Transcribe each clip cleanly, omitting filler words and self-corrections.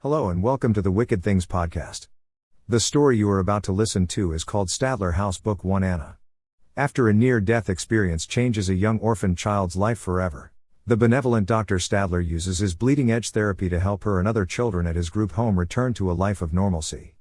Hello and welcome to the Wicked Things podcast. The story you are about to listen to is called Stadler House Book 1 Anna. After a near-death experience changes a young orphan child's life forever, the benevolent Dr. Stadler uses his bleeding-edge therapy to help her and other children at his group home return to a life of normalcy.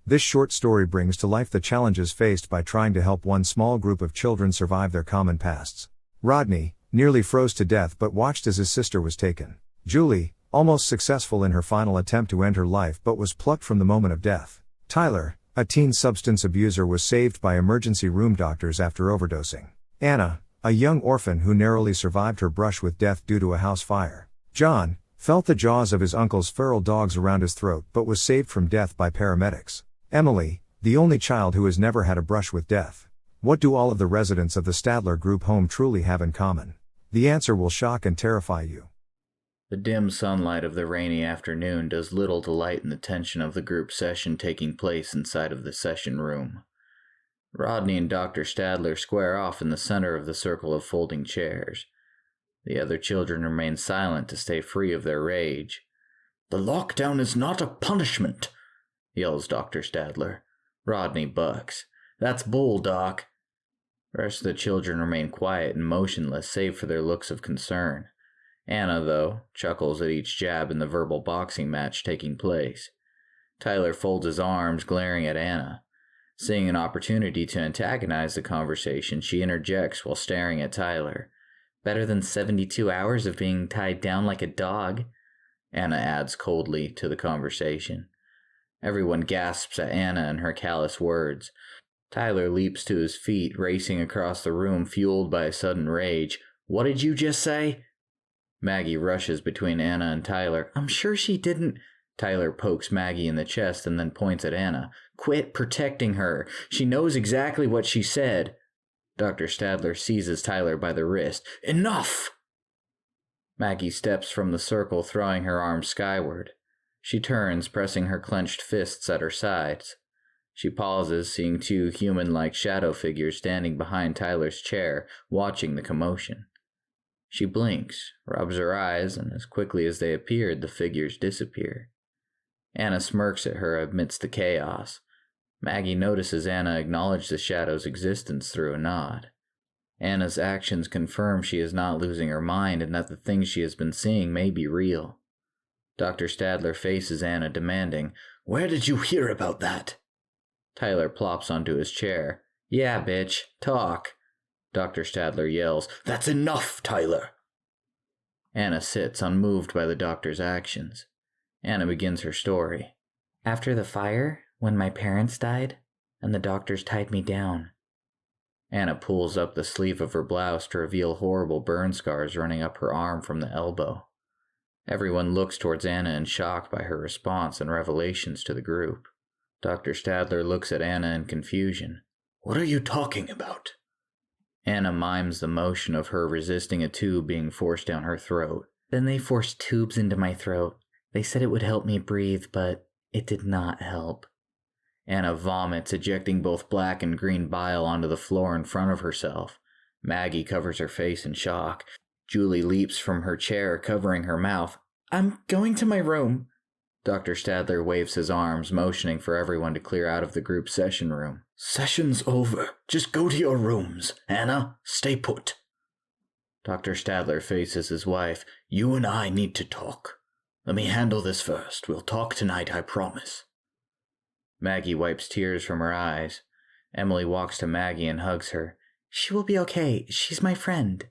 This short story brings to life the challenges faced by trying to help one small group of children survive their common pasts. Rodney nearly froze to death but watched as his sister was taken. Julie, almost successful in her final attempt to end her life but was plucked from the moment of death. Tyler, a teen substance abuser, was saved by emergency room doctors after overdosing. Anna, a young orphan who narrowly survived her brush with death due to a house fire. John, felt the jaws of his uncle's feral dogs around his throat but was saved from death by paramedics. Emily, the only child who has never had a brush with death. What do all of the residents of the Stadler group home truly have in common? The answer will shock and terrify you. The dim sunlight of the rainy afternoon does little to lighten the tension of the group session taking place inside of the session room. Rodney and Dr. Stadler square off in the center of the circle of folding chairs. The other children remain silent to stay free of their rage. "The lockdown is not a punishment," yells Dr. Stadler. Rodney bucks. "That's bull, Doc." The rest of the children remain quiet and motionless save for their looks of concern. Anna, though, chuckles at each jab in the verbal boxing match taking place. Tyler folds his arms, glaring at Anna. Seeing an opportunity to antagonize the conversation, she interjects while staring at Tyler. "Better than 72 hours of being tied down like a dog," Anna adds coldly to the conversation. Everyone gasps at Anna and her callous words. Tyler leaps to his feet, racing across the room, fueled by a sudden rage. "What did you just say?" Maggie rushes between Anna and Tyler. "I'm sure she didn't." Tyler pokes Maggie in the chest and then points at Anna. "Quit protecting her. She knows exactly what she said." Dr. Stadler seizes Tyler by the wrist. "Enough!" Maggie steps from the circle, throwing her arms skyward. She turns, pressing her clenched fists at her sides. She pauses, seeing two human-like shadow figures standing behind Tyler's chair, watching the commotion. She blinks, rubs her eyes, and as quickly as they appeared, the figures disappear. Anna smirks at her amidst the chaos. Maggie notices Anna acknowledge the shadow's existence through a nod. Anna's actions confirm she is not losing her mind and that the things she has been seeing may be real. Dr. Stadler faces Anna, demanding, "Where did you hear about that?" Tyler plops onto his chair. "Yeah, bitch, talk." Dr. Stadler yells, "That's enough, Tyler!" Anna sits, unmoved by the doctor's actions. Anna begins her story. "After the fire, when my parents died, and the doctors tied me down." Anna pulls up the sleeve of her blouse to reveal horrible burn scars running up her arm from the elbow. Everyone looks towards Anna in shock by her response and revelations to the group. Dr. Stadler looks at Anna in confusion. "What are you talking about?" Anna mimes the motion of her resisting a tube being forced down her throat. "Then they forced tubes into my throat. They said it would help me breathe, but it did not help." Anna vomits, ejecting both black and green bile onto the floor in front of herself. Maggie covers her face in shock. Julie leaps from her chair, covering her mouth. "I'm going to my room." Dr. Stadler waves his arms, motioning for everyone to clear out of the group session room. "Session's over. Just go to your rooms. Anna, stay put." Dr. Stadler faces his wife. "You and I need to talk. Let me handle this first. We'll talk tonight, I promise." Maggie wipes tears from her eyes. Emily walks to Maggie and hugs her. "She will be okay. She's my friend."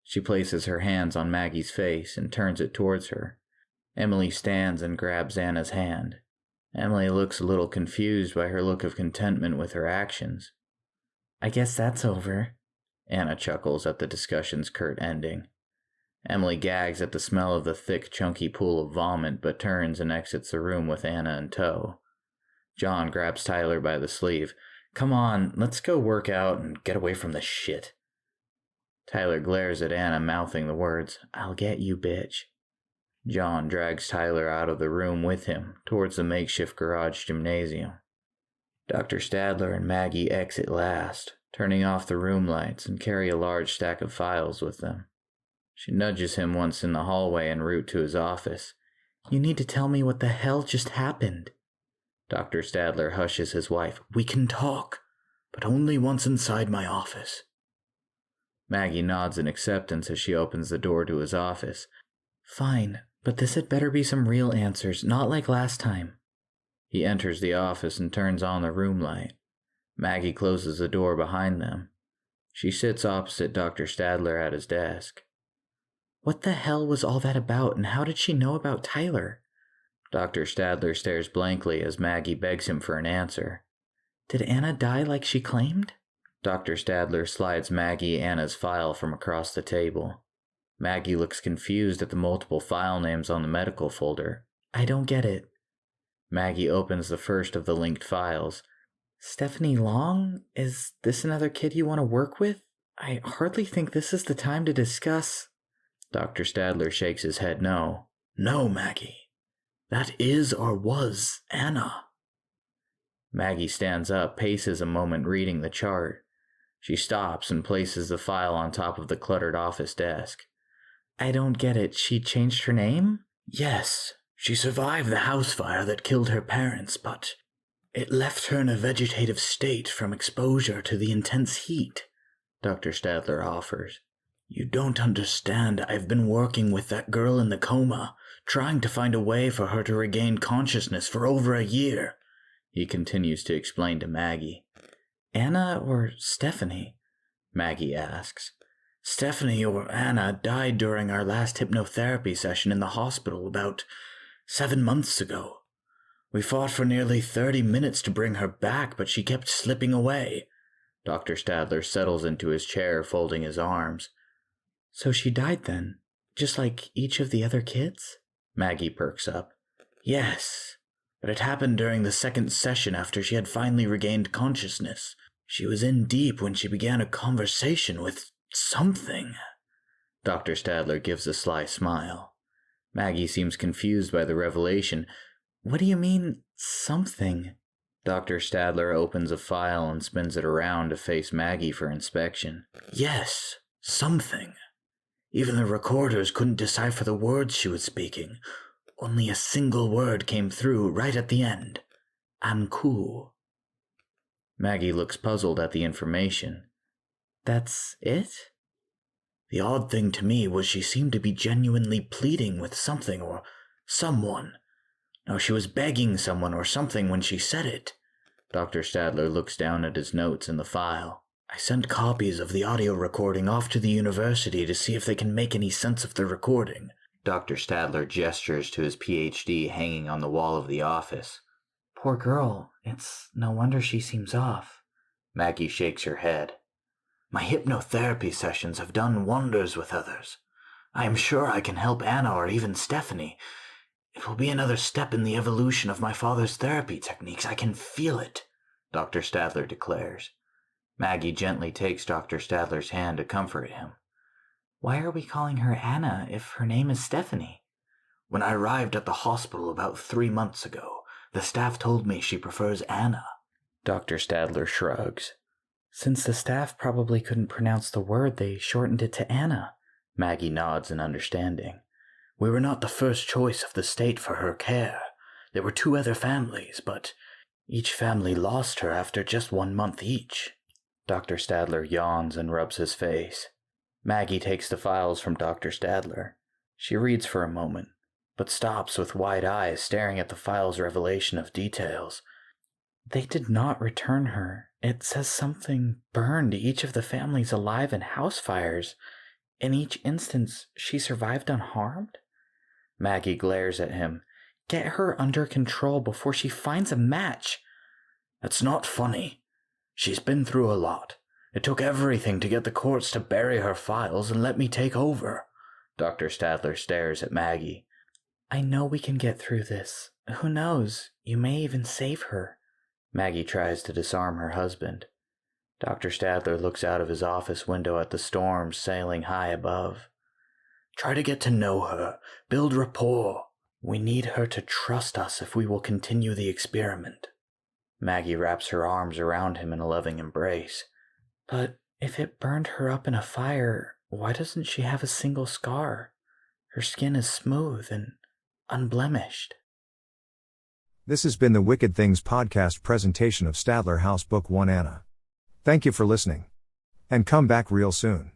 She places her hands on Maggie's face and turns it towards her. Emily stands and grabs Anna's hand. Emily looks a little confused by her look of contentment with her actions. "I guess that's over." Anna chuckles at the discussion's curt ending. Emily gags at the smell of the thick, chunky pool of vomit, but turns and exits the room with Anna in tow. John grabs Tyler by the sleeve. "Come on, let's go work out and get away from this shit." Tyler glares at Anna, mouthing the words, "I'll get you, bitch." John drags Tyler out of the room with him, towards the makeshift garage gymnasium. Dr. Stadler and Maggie exit last, turning off the room lights, and carry a large stack of files with them. She nudges him once in the hallway en route to his office. You need to tell me what the hell just happened. Dr. Stadler hushes his wife. We can talk, but only once inside my office. Maggie nods in acceptance as she opens the door to his office. Fine, but this had better be some real answers, not like last time. He enters the office and turns on the room light. Maggie closes the door behind them. She sits opposite Dr. Stadler at his desk. What the hell was all that about, and how did she know about Tyler? Dr. Stadler stares blankly as Maggie begs him for an answer. Did Anna die like she claimed? Dr. Stadler slides Maggie Anna's file from across the table. Maggie looks confused at the multiple file names on the medical folder. I don't get it. Maggie opens the first of the linked files. Stephanie Long? Is this another kid you want to work with? I hardly think this is the time to discuss. Dr. Stadler shakes his head no. No, Maggie. That is or was Anna. Maggie stands up, paces a moment reading the chart. She stops and places the file on top of the cluttered office desk. I don't get it. She changed her name? Yes. She survived the house fire that killed her parents, but it left her in a vegetative state from exposure to the intense heat, Dr. Stadler offers. You don't understand. I've been working with that girl in the coma, trying to find a way for her to regain consciousness for over a year, he continues to explain to Maggie. Anna or Stephanie? Maggie asks. Stephanie or Anna died during our last hypnotherapy session in the hospital about 7 months ago. We fought for nearly 30 minutes to bring her back, but she kept slipping away. Dr. Stadler settles into his chair, folding his arms. So she died then, just like each of the other kids? Maggie perks up. Yes, but it happened during the second session after she had finally regained consciousness. She was in deep when she began a conversation with something. Dr. Stadler gives a sly smile. Maggie seems confused by the revelation. What do you mean, something? Dr. Stadler opens a file and spins it around to face Maggie for inspection. Yes, something. Even the recorders couldn't decipher the words she was speaking. Only a single word came through right at the end. Anku. Maggie looks puzzled at the information. That's it? The odd thing to me was she seemed to be genuinely pleading with something or someone. No, she was begging someone or something when she said it. Dr. Stadler looks down at his notes in the file. I sent copies of the audio recording off to the university to see if they can make any sense of the recording. Dr. Stadler gestures to his PhD hanging on the wall of the office. Poor girl, it's no wonder she seems off. Maggie shakes her head. My hypnotherapy sessions have done wonders with others. I am sure I can help Anna or even Stephanie. It will be another step in the evolution of my father's therapy techniques. I can feel it, Dr. Stadler declares. Maggie gently takes Dr. Stadler's hand to comfort him. Why are we calling her Anna if her name is Stephanie? When I arrived at the hospital about 3 months ago, the staff told me she prefers Anna. Dr. Stadler shrugs. Since the staff probably couldn't pronounce the word, they shortened it to Anna. Maggie nods in understanding. We were not the first choice of the state for her care. There were 2 other families, but each family lost her after just 1 month each. Dr. Stadler yawns and rubs his face. Maggie takes the files from Dr. Stadler. She reads for a moment, but stops with wide eyes staring at the file's revelation of details. They did not return her. It says something burned each of the families alive in house fires. In each instance, she survived unharmed? Maggie glares at him. Get her under control before she finds a match. That's not funny. She's been through a lot. It took everything to get the courts to bury her files and let me take over. Dr. Stadler stares at Maggie. I know we can get through this. Who knows? You may even save her. Maggie tries to disarm her husband. Dr. Stadler looks out of his office window at the storms sailing high above. Try to get to know her. Build rapport. We need her to trust us if we will continue the experiment. Maggie wraps her arms around him in a loving embrace. But if it burned her up in a fire, why doesn't she have a single scar? Her skin is smooth and unblemished. This has been the Wicked Things podcast presentation of Stadler House Book 1 Anna. Thank you for listening. And come back real soon.